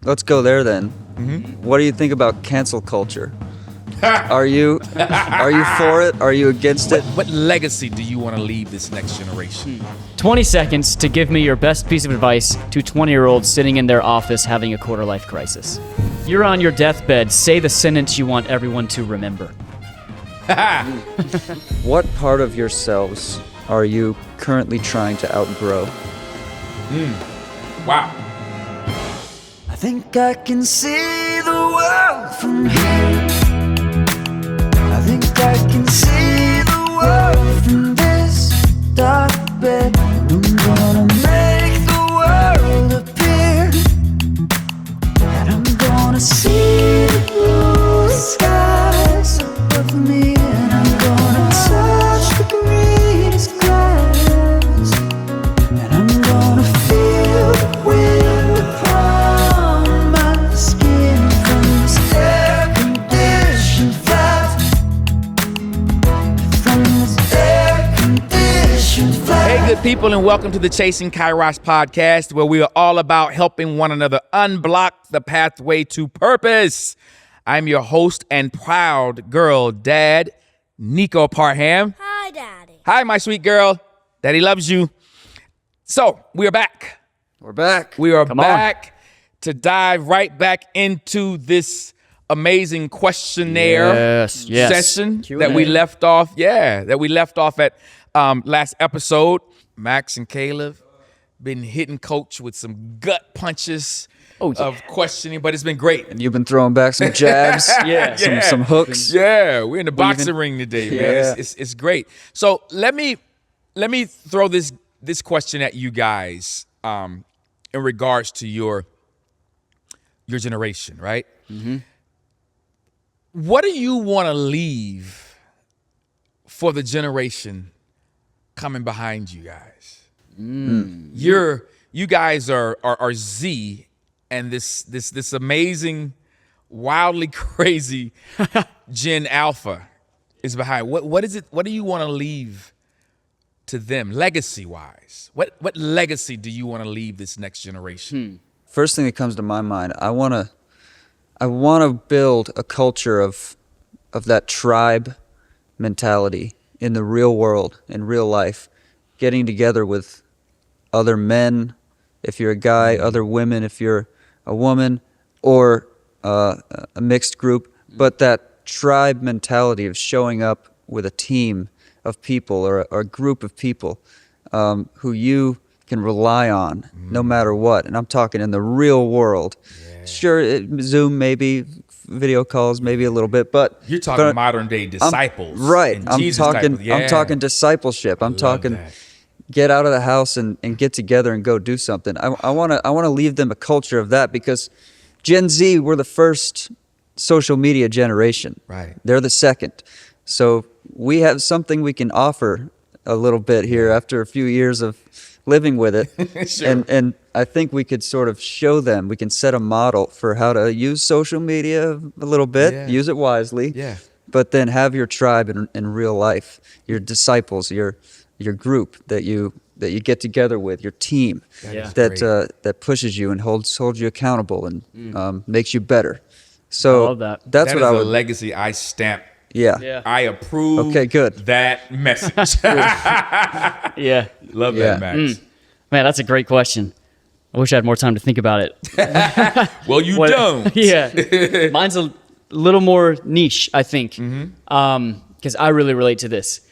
let's go there then. What do you think about cancel culture? Are you for it? Are you against it? What legacy do you want to leave this next generation? 20 seconds to give me your best piece of advice to 20-year-olds sitting in their office having a quarter-life crisis. You're on your deathbed. Say the sentence you want everyone to remember. What part of yourselves are you currently trying to outgrow? Wow. I think I can see the world from here. I think I can see the world from this dark bed. I'm gonna make the world appear, and I'm gonna see the blue skies above me, and I'm gonna touch the greenest grass, and I'm gonna feel the wind upon my skin from this air-conditioned flat, from this air-conditioned flat. Hey, good people, and welcome to the Chasing Kairos podcast, where we are all about helping one another unblock the pathway to purpose. I'm your host and proud girl dad, Neko Parham. Hi, Daddy. Hi, my sweet girl. Daddy loves you. So, we are back. We're back. We are Come on. back to dive right back into this amazing questionnaire Yes. session Q&A. that we left off. Yeah, that we left off at last episode. Max and Caleb been hitting Coach with some gut punches of questioning, but it's been great. And you've been throwing back some jabs, Yeah. some hooks. Yeah, we're in the boxing ring today, man. Yeah. It's great. So let me throw this question at you guys in regards to your generation, right? What do you want to leave for the generation coming behind you guys? You guys are Z, and this amazing, wildly crazy Gen Alpha is behind. What is it? What do you want to leave to them, legacy wise? What legacy do you want to leave this next generation? First thing that comes to my mind, I want to build a culture of that tribe mentality in the real world, in real life, getting together with other men, if you're a guy, other women, if you're a woman, or a mixed group, but that tribe mentality of showing up with a team of people or a group of people who you can rely on no matter what. And I'm talking in the real world. Sure, Zoom maybe, video calls maybe a little bit, but You're talking modern day disciples, right? and I'm Jesus talking. disciples. Yeah. I'm talking discipleship. I'm talking. that. Get out of the house and get together and go do something. I want to leave them a culture of that, because Gen Z, we're the first social media generation. Right. They're the second. So we have something we can offer a little bit here after a few years of living with it. Sure. And I think we could sort of show them, we can set a model for how to use social media a little bit, Yeah. use it wisely. Yeah. But then have your tribe in real life, your disciples, your group that you get together with, your team is that great. pushes you and holds you accountable and makes you better. So I love that. that's That what is I a would. legacy I stamp. Yeah. I approve. Okay, good. That message. Yeah. Love Yeah. that, Max. Man, that's a great question. I wish I had more time to think about it. Well, you What- don't. Yeah. Mine's a little more niche, I think, because I really relate to this.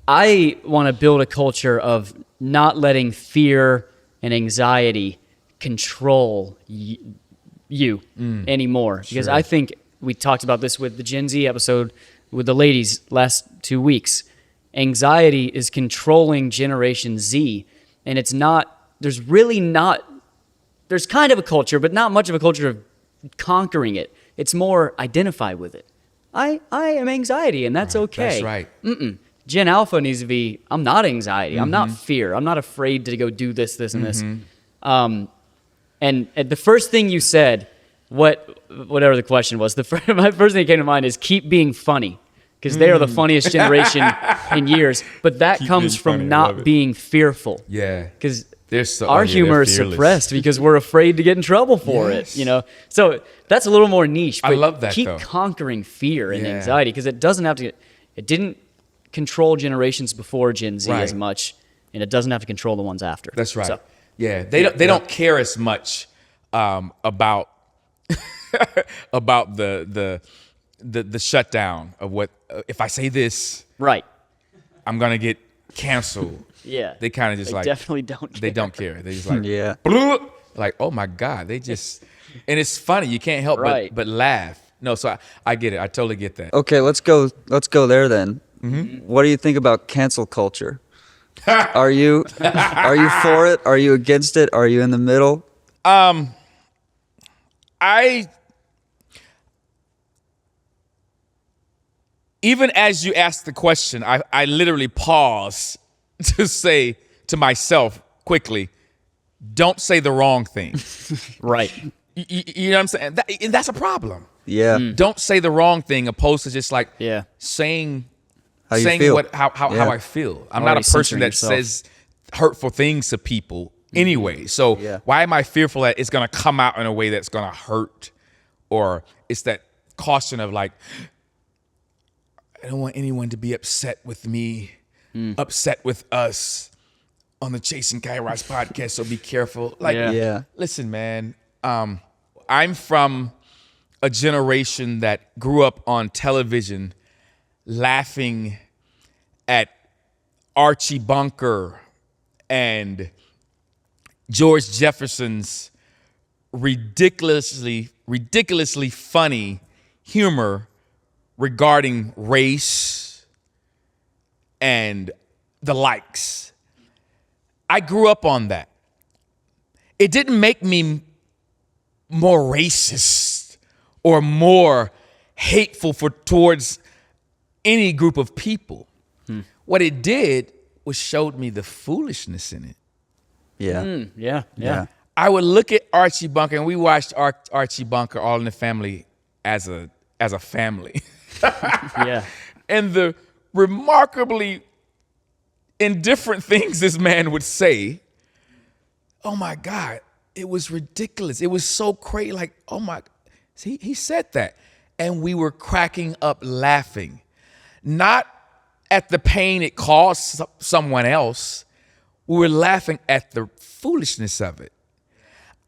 I want to build a culture of not letting fear and anxiety control you anymore. Because I think we talked about this with the Gen Z episode with the ladies last 2 weeks. Anxiety is controlling Generation Z, and it's not, there's kind of a culture, but not much of a culture of conquering it. It's more identify with it. I am anxiety, and that's okay. That's right. Gen Alpha needs to be, I'm not anxiety. I'm not fear. I'm not afraid to go do this, and this. And the first thing you said, whatever the question was, my first thing that came to mind is keep being funny, because they are the funniest generation in years. But that comes being from funny. I love not it. being fearful. Yeah. Because They're so our yeah, humor they're is fearless. suppressed because we're afraid to get in trouble for Yes. it, you know? So that's a little more niche. I But love that, keep though. conquering fear and Yeah. anxiety because it doesn't have to, it didn't control generations before Gen Z as Right. much, and it doesn't have to control the ones after. That's right. So, Yeah, they don't care as much about about the shutdown of what if I say this, right. I'm gonna get canceled. Yeah. They kind of just They like definitely don't care. they don't care. They just like Yeah. "Bloop." Like, oh my God, they just and it's funny. You can't help Right. but laugh. No, so I get it. I totally get that. Okay, let's go there then. What do you think about cancel culture? Are you for it? Are you against it? Are you in the middle? I even as you asked the question, I literally pause to say to myself quickly, don't say the wrong thing. Right. You know what I'm saying? And that's a problem. Yeah. Don't say the wrong thing opposed to just like Yeah. saying How you saying feel. how Yeah. I feel. I'm not a Already person censoring that yourself. says hurtful things to people anyway. So Yeah. why am I fearful that it's gonna come out in a way that's gonna hurt? Or it's that caution of like, I don't want anyone to be upset with me, upset with us on the Chasing Kairos podcast. So be careful. Like, Yeah. Yeah. listen, man, I'm from a generation that grew up on television laughing at Archie Bunker and George Jefferson's ridiculously funny humor regarding race and the likes. I grew up on that. It didn't make me more racist or more hateful towards any group of people. What it did was showed me the foolishness in it. Yeah. Yeah. Yeah. I would look at Archie Bunker, and we watched Archie Bunker All in the Family as a family. Yeah. And the remarkably indifferent things this man would say, oh my God, it was ridiculous. It was so crazy. Like, oh my, he said that. And we were cracking up laughing, not at the pain it caused someone else. We were laughing at the foolishness of it.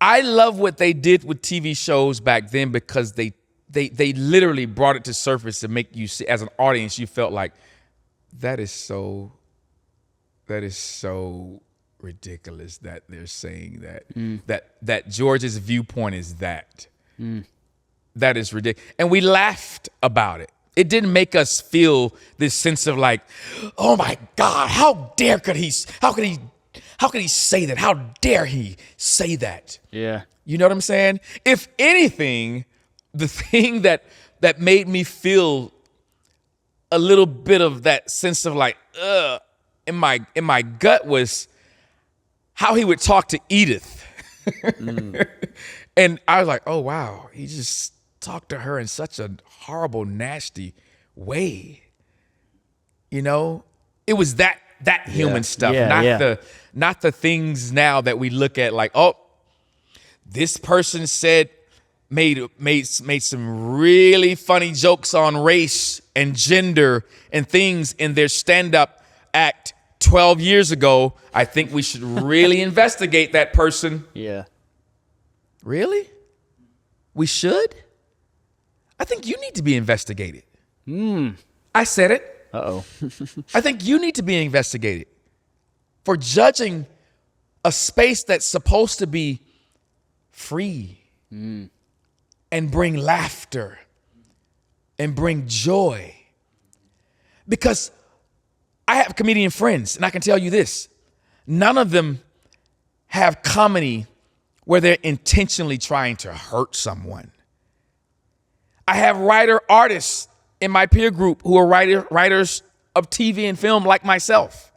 I love what they did with TV shows back then because they literally brought it to surface to make you see, as an audience, you felt like that is so ridiculous that they're saying that that George's viewpoint is that. That is ridiculous. And we laughed about it. It didn't make us feel this sense of like, oh my God, how could he say that? How dare he say that? Yeah. You know what I'm saying? If anything, the thing that made me feel a little bit of that sense of like, in my gut was how he would talk to Edith. And I was like, oh wow, he just talked to her in such a horrible, nasty way. You know? It was that human stuff, Yeah, not the things now that we look at like, oh, this person made some really funny jokes on race and gender and things in their stand-up act 12 years ago. I think we should really investigate that person. Yeah. Really? We should? I think you need to be investigated. I said it. Uh-oh. I think you need to be investigated for judging a space that's supposed to be free and bring laughter and bring joy. Because I have comedian friends, and I can tell you this, none of them have comedy where they're intentionally trying to hurt someone. I have artists in my peer group who are writers of TV and film like myself.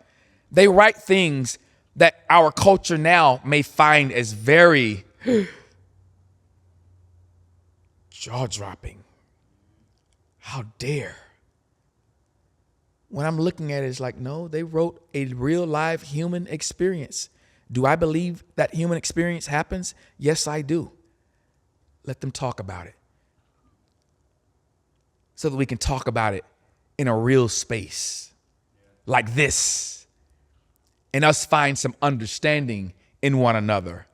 They write things that our culture now may find as very jaw-dropping. How dare. When I'm looking at it, it's like, no, they wrote a real live human experience. Do I believe that human experience happens? Yes, I do. Let them talk about it so that we can talk about it in a real space like this, and us find some understanding in one another,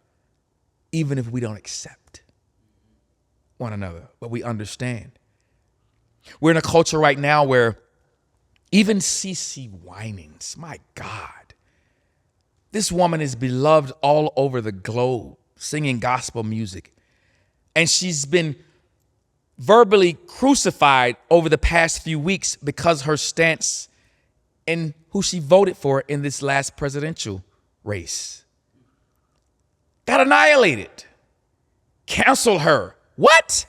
even if we don't accept one another, but we understand. We're in a culture right now where even CeCe Winans, my God, this woman is beloved all over the globe, singing gospel music. And she's been verbally crucified over the past few weeks because her stance in who she voted for in this last presidential race. Got annihilated. Cancel her. What?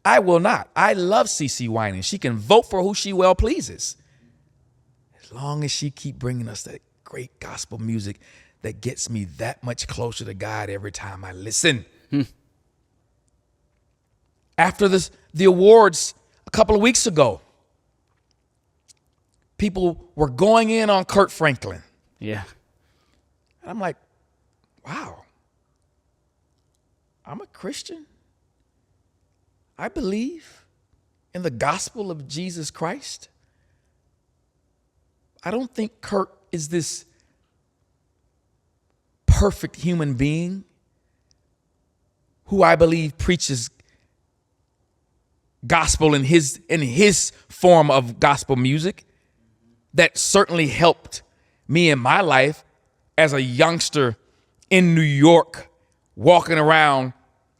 I will not. I love CeCe Winans. She can vote for who she well pleases, as long as she keep bringing us that great gospel music that gets me that much closer to God every time I listen. After the awards a couple of weeks ago, people were going in on Kirk Franklin. Yeah. And I'm like, wow, I'm a Christian. I believe in the gospel of Jesus Christ. I don't think Kirk is this perfect human being who I believe preaches gospel in his form of gospel music that certainly helped me in my life as a youngster in New York, walking around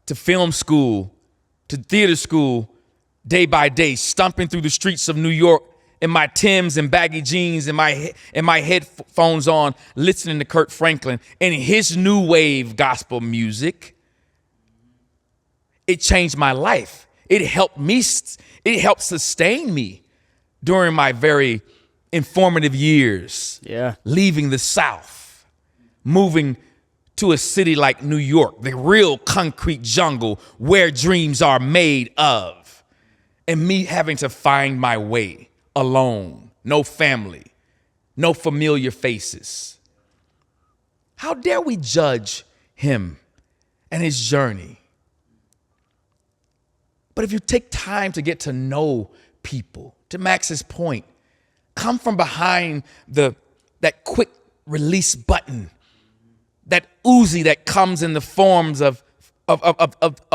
to film school, to theater school, day by day, stomping through the streets of New York in my Timbs and baggy jeans and my headphones on, listening to Kirk Franklin and his new wave gospel music. It changed my life. It helped me. It helped sustain me during my very informative years. Yeah. Leaving the South, moving to a city like New York, the real concrete jungle where dreams are made of, and me having to find my way alone, no family, no familiar faces. How dare we judge him and his journey? But if you take time to get to know people, to Max's point, come from behind that quick release button, that Uzi that comes in the forms of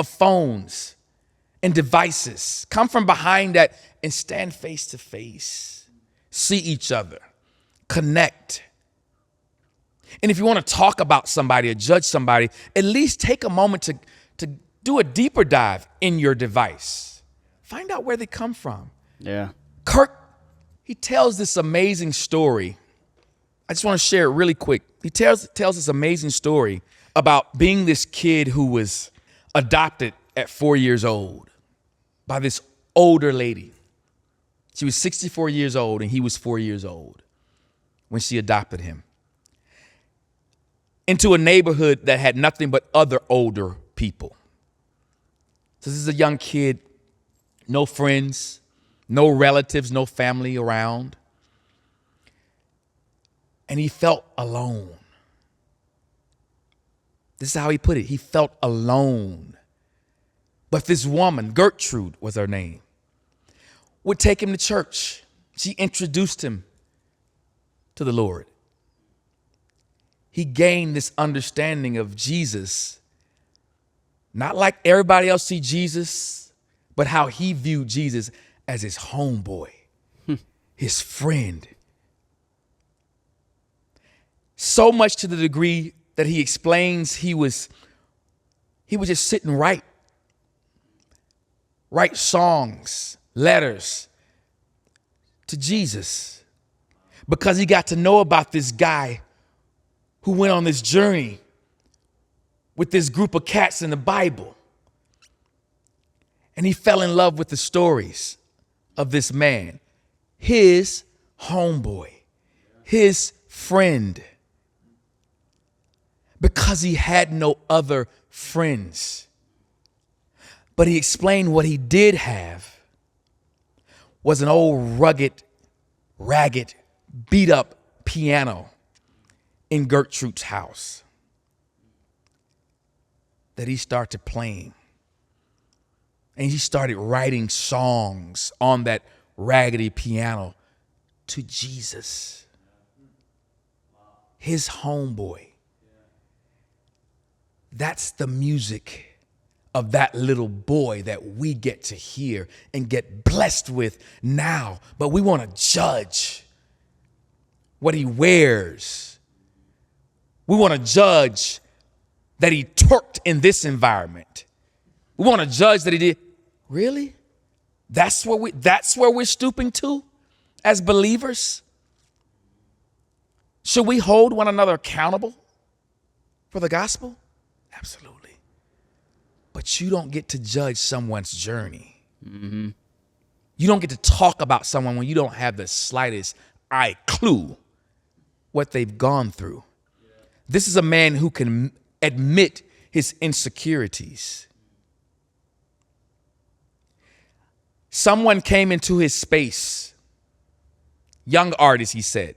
phones and devices. Come from behind that and stand face to face. See each other. Connect. And if you want to talk about somebody or judge somebody, at least take a moment to do a deeper dive in your device. Find out where they come from. Yeah. Kirk, he tells this amazing story. I just want to share it really quick. He tells this amazing story about being this kid who was adopted at 4 years old by this older lady. She was 64 years old and he was 4 years old when she adopted him into a neighborhood that had nothing but other older people. So this is a young kid, no friends, no relatives, no family around. And he felt alone. This is how he put it. He felt alone. But this woman, Gertrude was her name, would take him to church. She introduced him to the Lord. He gained this understanding of Jesus, not like everybody else see Jesus, but how he viewed Jesus as his homeboy, his friend. So much to the degree that he explains he was just sitting write songs, letters to Jesus because he got to know about this guy who went on this journey with this group of cats in the Bible. And he fell in love with the stories of this man, his homeboy, his friend, because he had no other friends. But he explained what he did have was an old rugged, ragged, beat up piano in Gertrude's house that he started playing. And he started writing songs on that raggedy piano to Jesus, his homeboy. That's the music of that little boy that we get to hear and get blessed with now. But we want to judge what he wears. We want to judge that he twerked in this environment. We want to judge that he did. Really? That's where we're stooping to as believers? Should we hold one another accountable for the gospel? Absolutely. But you don't get to judge someone's journey. Mm-hmm. You don't get to talk about someone when you don't have the slightest clue what they've gone through. Yeah. This is a man who can admit his insecurities. Someone came into his space. Young artist, he said.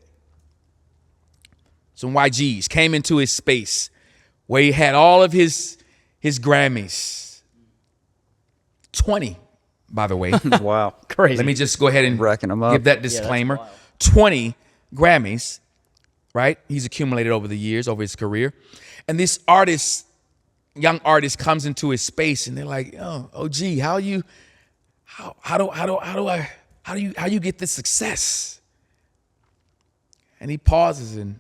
Some YGs came into his space where he had all of his Grammys. 20, by the way. Wow. Crazy. Let me just go ahead and Racking 'em up. give that disclaimer. 20 Grammys, right? He's accumulated over the years, over his career. And this artist, young artist, comes into his space and they're like, "Oh, OG, how you get this success?" And he pauses and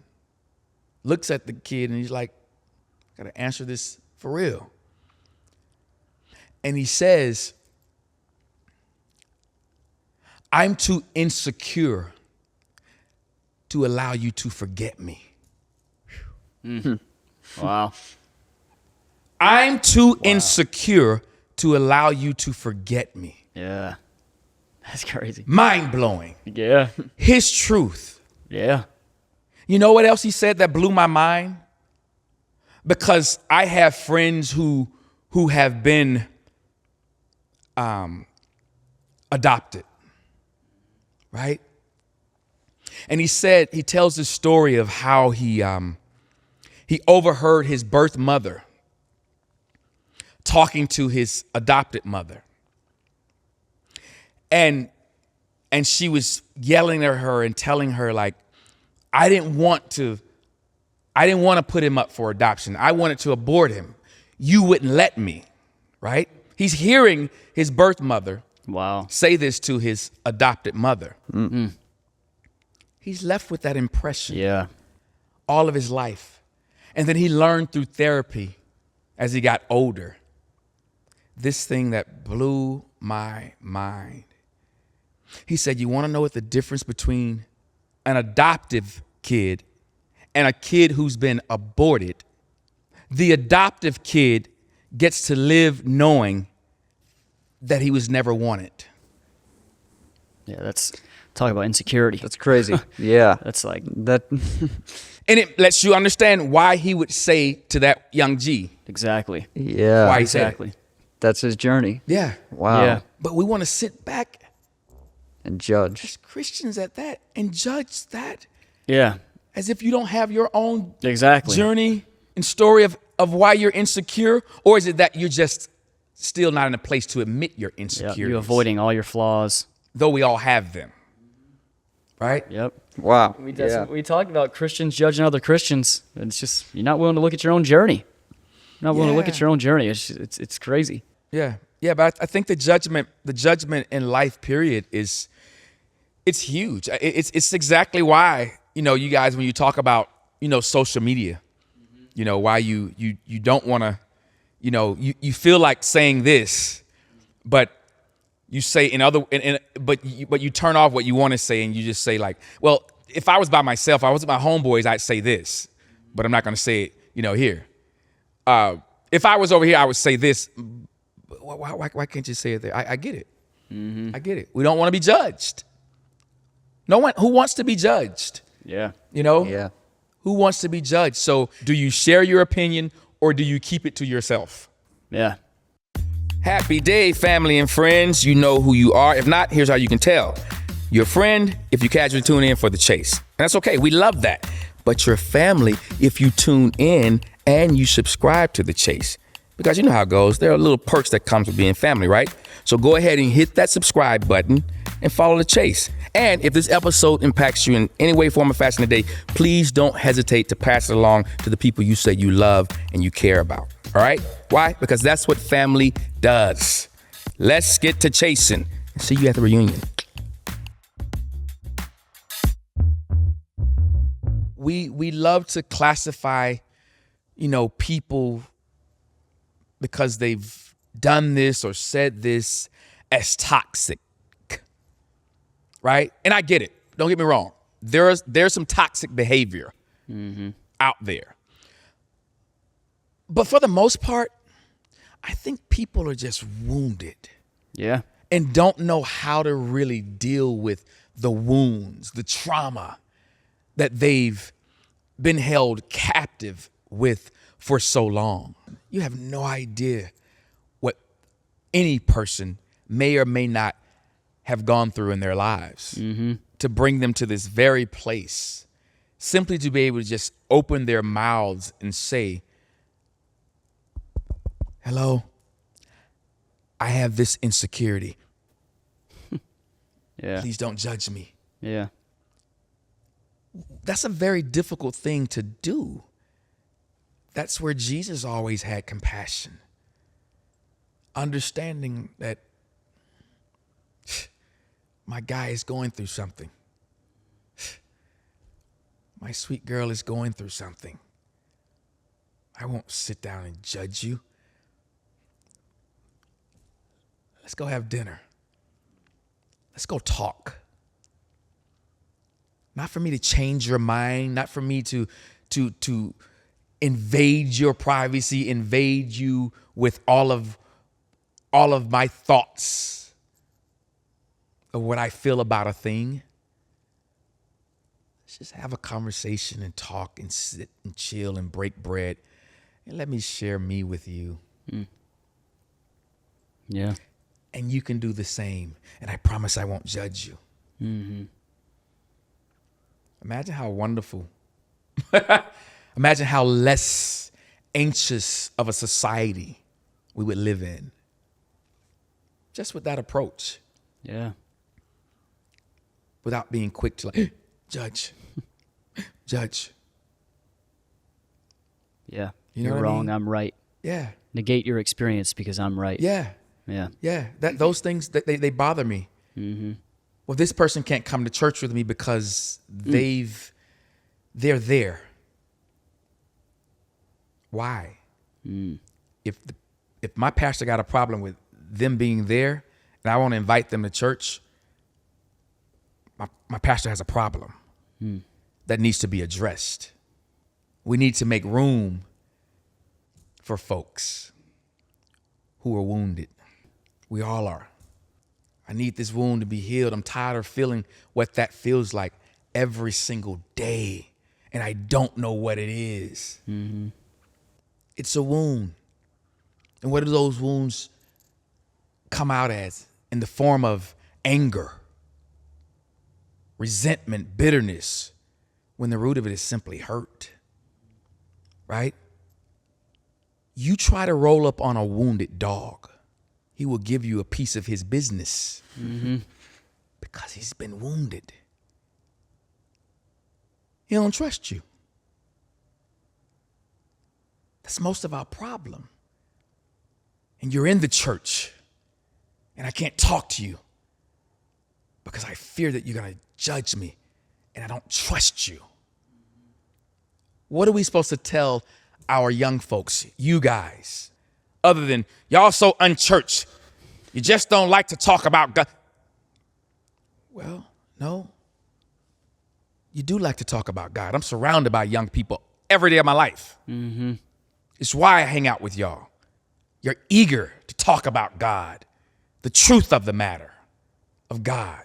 looks at the kid and he's like, "I gotta answer this for real." And he says, "I'm too insecure to allow you to forget me." Mm-hmm. Wow. I'm too insecure to allow you to forget me. Yeah. That's crazy. Mind blowing. Yeah. His truth. Yeah. You know what else he said that blew my mind? Because I have friends who have been adopted, right? And he tells the story of how he overheard his birth mother talking to his adopted mother. And she was yelling at her and telling her, like, I didn't want to put him up for adoption. I wanted to abort him. You wouldn't let me, right? He's hearing his birth mother say this to his adopted mother. Mm-mm. He's left with that impression all of his life. And then he learned through therapy as he got older, this thing that blew my mind. He said, you want to know what the difference between an adoptive kid and a kid who's been aborted? The adoptive kid gets to live knowing that he was never wanted. Yeah, that's talk about insecurity. That's crazy. Yeah. That's like that. And it lets you understand why he would say to that young G. Exactly. Yeah. Why he Exactly. said it. That's his journey. Yeah. Wow. Yeah. But we want to sit back And judge. as Christians at that and judge that Yeah. as if you don't have your own Exactly. journey and story of why you're insecure, or is it that you're just still not in a place to admit your Yep. insecurities? You're avoiding all your flaws. Though we all have them, right? Yep. Wow. We talked about Christians judging other Christians. It's just you're not willing to look at your own journey. You're not willing to look at your own journey. It's crazy. Yeah, but I think the judgment in life, period, it's huge. It's exactly why, you guys, when you talk about, social media, why you don't want to, you feel like saying this, but you say but you turn off what you want to say and you just say, like, well, if I was by myself, I was with my homeboys, I'd say this, but I'm not going to say it, here. If I was over here, I would say this. Why can't you say it there? I get it. Mm-hmm. I get it. We don't want to be judged. No one who wants to be judged. Yeah. Yeah. Who wants to be judged? So do you share your opinion or do you keep it to yourself? Yeah. Happy day, family and friends. You know who you are. If not, here's how you can tell. You're a friend if you casually tune in for the chase. And that's okay. We love that. but your family if you tune in and you subscribe to The Chase. Because you know how it goes. There are little perks that comes with being family, right? So go ahead and hit that subscribe button and follow The Chase. And if this episode impacts you in any way, form, or fashion today, please don't hesitate to pass it along to the people you say you love and you care about. All right? Why? Because that's what family does. Let's get to chasing. See you at the reunion. We love to classify, people because they've done this or said this as toxic, right? And I get it. Don't get me wrong. There's some toxic behavior out there. But for the most part, I think people are just wounded. Yeah. And don't know how to really deal with the wounds, the trauma that they've been held captive with for so long. You have no idea what any person may or may not have gone through in their lives to bring them to this very place, simply to be able to just open their mouths and say, hello, I have this insecurity. Yeah. Please don't judge me. Yeah. That's a very difficult thing to do. That's where Jesus always had compassion. Understanding that my guy is going through something. My sweet girl is going through something. I won't sit down and judge you. Let's go have dinner. Let's go talk. Not for me to change your mind, not for me to invade your privacy, invade you with all of my thoughts of what I feel about a thing. Let's just have a conversation and talk and sit and chill and break bread and let me share me with you. Yeah. And you can do the same. And I promise I won't judge you. Imagine how wonderful. Imagine how less anxious of a society we would live in. Just with that approach. Yeah. Without being quick to judge. Judge. Yeah. You know You're what I wrong. mean? I'm right. Yeah. Negate your experience because I'm right. Yeah. Yeah. Yeah. Those things, they bother me. Well, this person can't come to church with me because they're there. Why? If my pastor got a problem with them being there and I want to invite them to church, my pastor has a problem that needs to be addressed. We need to make room for folks who are wounded. We all are. I need this wound to be healed. I'm tired of feeling what that feels like every single day. And I don't know what it is. It's a wound. And what do those wounds come out as? In the form of anger, resentment, bitterness, when the root of it is simply hurt. Right? You try to roll up on a wounded dog, he will give you a piece of his business because he's been wounded. He don't trust you. That's most of our problem. And you're in the church and I can't talk to you because I fear that you're going to judge me and I don't trust you. What are we supposed to tell our young folks, you guys, other than y'all so unchurched, you just don't like to talk about God? Well, no. You do like to talk about God. I'm surrounded by young people every day of my life. It's why I hang out with y'all. You're eager to talk about God, the truth of the matter of God,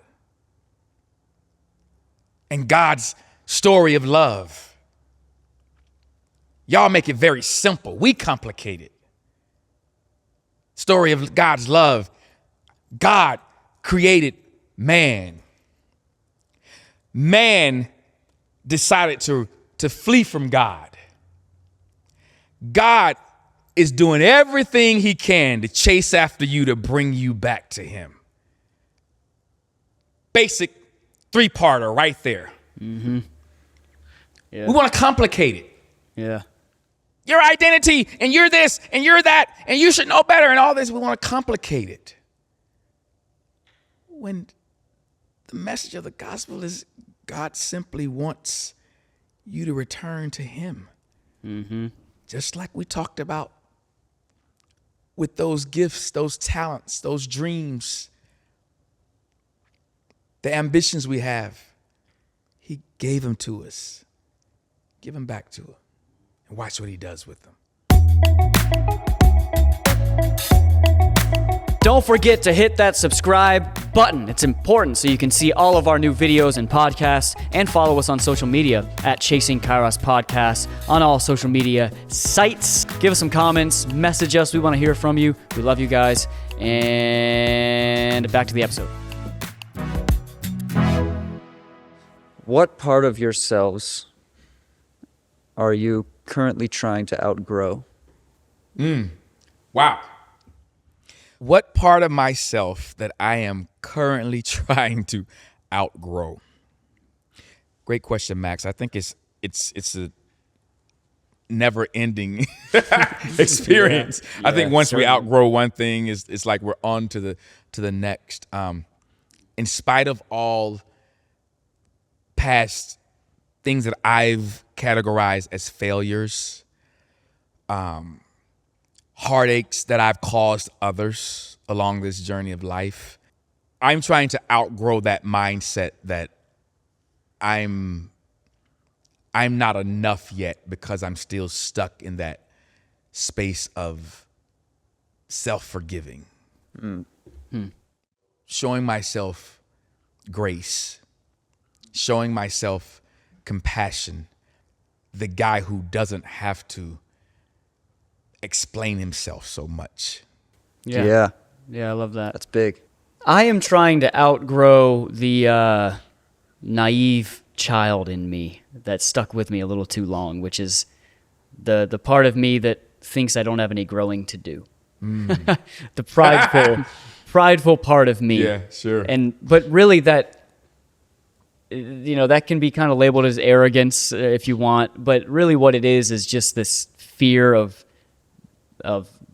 and God's story of love. Y'all make it very simple. We complicate it. Story of God's love. God created man. Man decided to to flee from God. God is doing everything he can to chase after you to bring you back to him. Basic 3-parter right there. Mm-hmm. Yeah. We want to complicate it. Yeah. Your identity, and you're this, and you're that, and you should know better, and all this. We want to complicate it. When the message of the gospel is God simply wants you to return to him. Mm-hmm. Just like we talked about with those gifts, those talents, those dreams, the ambitions we have. He gave them to us. Give them back to him and watch what he does with them. Don't forget to hit that subscribe button. It's important so you can see all of our new videos and podcasts, and follow us on social media at Chasing Kairos Podcast on all social media sites. Give us some comments, message us. We want to hear from you. We love you guys. And back to the episode. What part of yourselves are you currently trying to outgrow? Wow. What part of myself that I am currently trying to outgrow? Great question, Max. I think it's a never-ending experience. I think once we outgrow one thing, it's like we're on to the next. In spite of all past things that I've categorized as failures, heartaches that I've caused others along this journey of life, I'm trying to outgrow that mindset that I'm not enough yet because I'm still stuck in that space of self-forgiving. Showing myself grace, showing myself compassion, the guy who doesn't have to explain himself so much. Yeah. Yeah, I love that. That's big. I am trying to outgrow the naive child in me that stuck with me a little too long, which is the part of me that thinks I don't have any growing to do. The prideful part of me. Yeah, sure. But really that can be kind of labeled as arrogance if you want, but really what it is just this fear of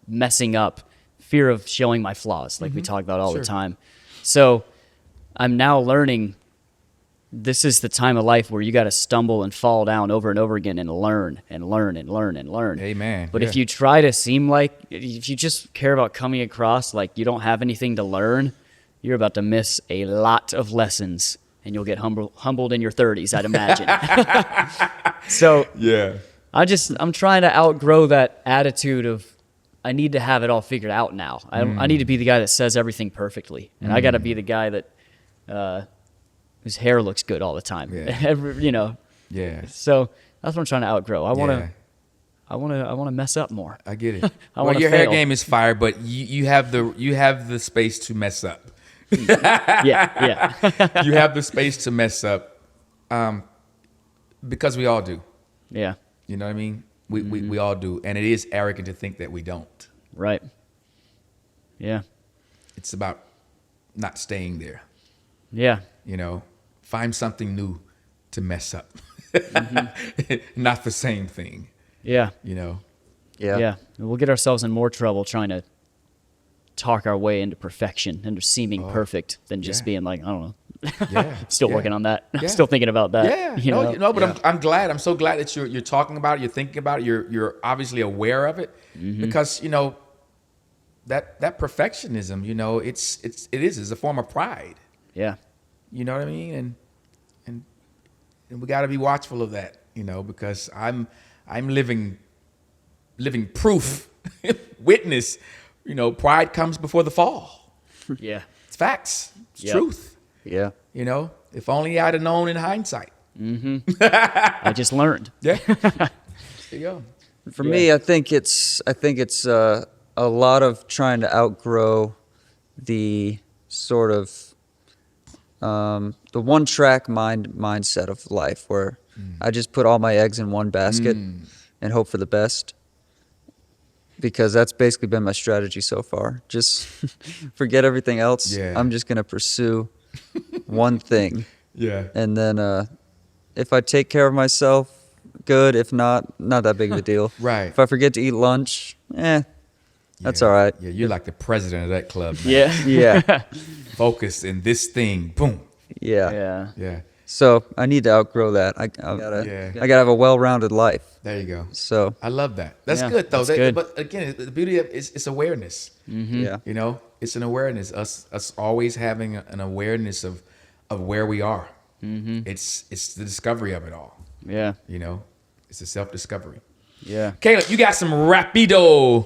messing up, fear of showing my flaws, like we talk about all the time. So I'm now learning this is the time of life where you got to stumble and fall down over and over again and learn and learn and learn and learn. Amen. But Yeah. if you try to seem like, if you just care about coming across like you don't have anything to learn, you're about to miss a lot of lessons, and you'll get humbled in your 30s, I'd imagine. So Yeah. I'm trying to outgrow that attitude of I need to have it all figured out now. I need to be the guy that says everything perfectly, and I got to be the guy that whose hair looks good all the time. Yeah. Yeah. So that's what I'm trying to outgrow. I Yeah. want to mess up more. I get it. I Well, wanna your hair fail. game is fire, but you have the space to mess up. Yeah. You have the space to mess up, because we all do. Yeah. You know what I mean? We all do, and it is arrogant to think that we don't. Right. Yeah. It's about not staying there. Yeah. You know, find something new to mess up, not the same thing. Yeah. You know. Yeah. Yeah. We'll get ourselves in more trouble trying to talk our way into perfection, into seeming perfect, than just yeah. being like, I don't know. Yeah. Still yeah. working on that. Yeah. Still thinking about that. Yeah, You know? but I'm glad. I'm so glad that you're talking about it. You're thinking about it. You're obviously aware of it, because that perfectionism. It is a form of pride. Yeah. You know what I mean? And we got to be watchful of that. Because I'm living proof, witness. Pride comes before the fall. Yeah. It's facts. It's Yep. truth. Yeah. If only I'd have known in hindsight. I just learned. Yeah. There you go. For me, I think it's a lot of trying to outgrow the sort of the one-track mindset of life, where I just put all my eggs in one basket and hope for the best. Because that's basically been my strategy so far. Just forget everything else. Yeah. I'm just going to pursue one thing. Yeah. And then if I take care of myself, good. If not, not that big of a deal. Right. If I forget to eat lunch, that's all right. Yeah, you're like the president of that club, man. Yeah. Yeah. Focus in this thing. Boom. Yeah. Yeah. Yeah. So I need to outgrow that. I gotta have a well-rounded life. There you go. So I love that. That's Yeah, good though. that's good. But again, the beauty of it's awareness. yeah. You know, it's an awareness. Us always having an awareness of where we are. It's the discovery of it all. Yeah. You know, it's a self-discovery. Yeah. Caleb, you got some rapido.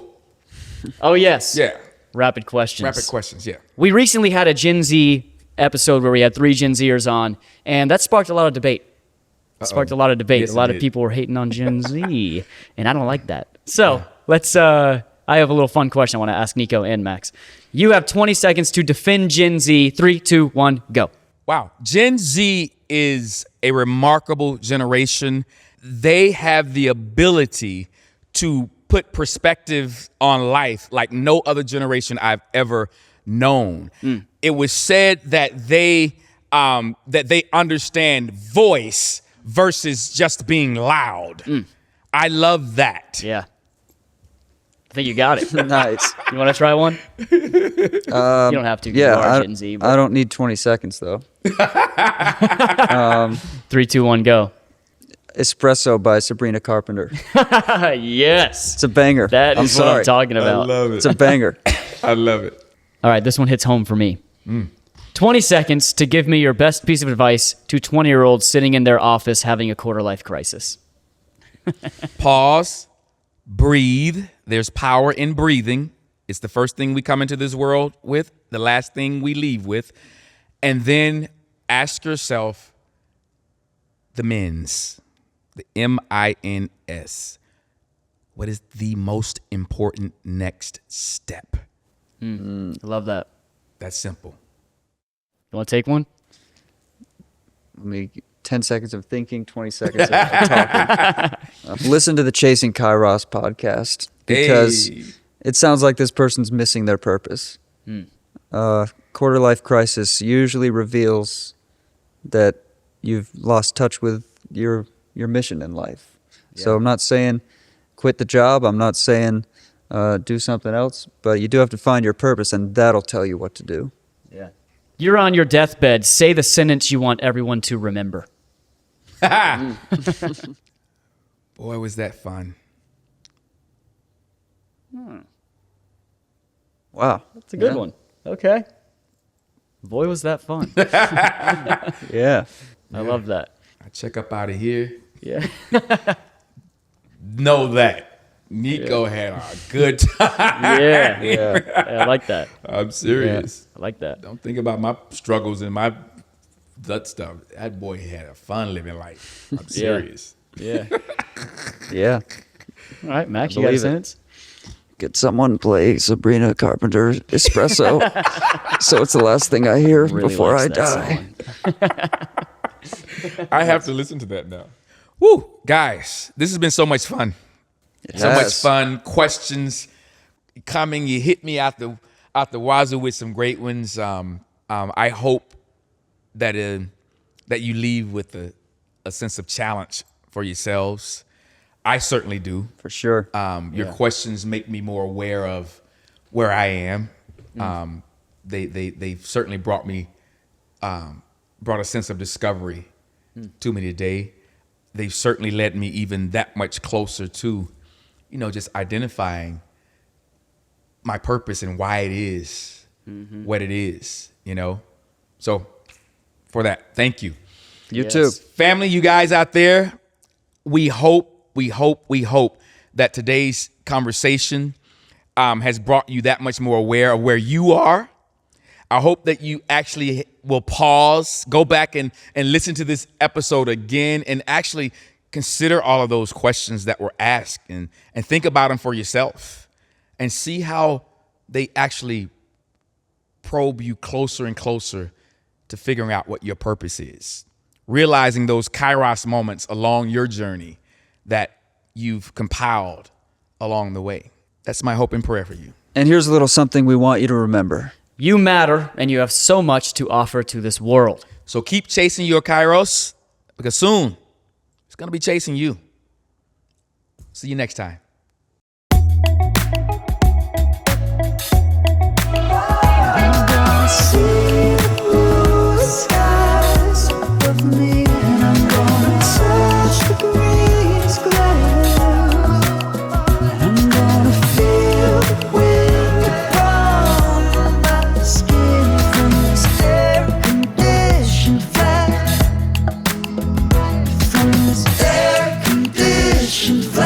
Oh, yes. Yeah. Rapid questions. Rapid questions. Yeah. We recently had a Gen Z episode where we had 3 Gen Zers on, and that sparked a lot of debate. Sparked a lot of debate. Yes, a lot it of did. people were hating on Gen Z, and I don't like that. So let's. I have a little fun question I want to ask Neko and Max. You have 20 seconds to defend Gen Z. 3, 2, 1, go. Wow. Gen Z is a remarkable generation. They have the ability to put perspective on life like no other generation I've ever known. It was said that they understand voice versus just being loud. I love that. Yeah. I think you got it. Nice. You want to try one? You don't have to. 'Cause you Yeah. are Gen Z. I don't need 20 seconds though. 3, 2, 1, go. Espresso by Sabrina Carpenter. Yes. It's a banger. That I'm is what I'm sorry. talking about. love It's a banger. I love it. All right, this one hits home for me. 20 seconds to give me your best piece of advice to 20-year-olds sitting in their office having a quarter-life crisis. Pause, breathe. There's power in breathing. It's the first thing we come into this world with, the last thing we leave with. And then ask yourself the MINS, the MINS. What is the most important next step? I love that. That's simple. You want to take one? I mean, 10 seconds of thinking, 20 seconds of talking. Listen to the Chasing Kairos podcast because Hey. it sounds like this person's missing their purpose. Quarter life crisis usually reveals that you've lost touch with your mission in life. So I'm not saying quit the job. I'm not saying do something else, but you do have to find your purpose, and that'll tell you what to do. Yeah. You're on your deathbed. Say the sentence you want everyone to remember. Boy, was that fun. Wow. That's a good one. Okay. Boy, was that fun. Yeah. I love that. I check up out of here. Yeah. Know that Neko had a good time. Yeah. Yeah. I like that. I'm serious. I like that. Don't think about my struggles and my that stuff. That boy had a fun living life. I'm serious. Yeah. Yeah. All right, Max, you got a believe it. sentence? Get someone play Sabrina Carpenter Espresso. So it's the last thing I hear Really before I likes that die. song. I have to listen to that now. Woo, guys, this has been so much fun. So much has. fun. Questions coming. You hit me out the wazoo with some great ones. I hope that you leave with a sense of challenge for yourselves. I certainly do. For sure. Your questions make me more aware of where I am. They've certainly brought a sense of discovery to me today. They've certainly led me even that much closer to, just identifying my purpose and why it is what it is, So for that, thank you. You Yes. too. Family, you guys out there, we hope that today's conversation has brought you that much more aware of where you are. I hope that you actually will pause, go back and listen to this episode again and actually consider all of those questions that were asked and think about them for yourself and see how they actually probe you closer and closer to figuring out what your purpose is. realizing those kairos moments along your journey that you've compiled along the way. That's my hope and prayer for you. And here's a little something we want you to remember. You matter, and you have so much to offer to this world. So keep chasing your kairos, because soon it's going to be chasing you. See you next time. I'm gonna see the blue skies above me, and I'm gonna touch the breeze glass, and I'm gonna feel the wind upon my skin from this air-conditioned flat, from this air-conditioned flat.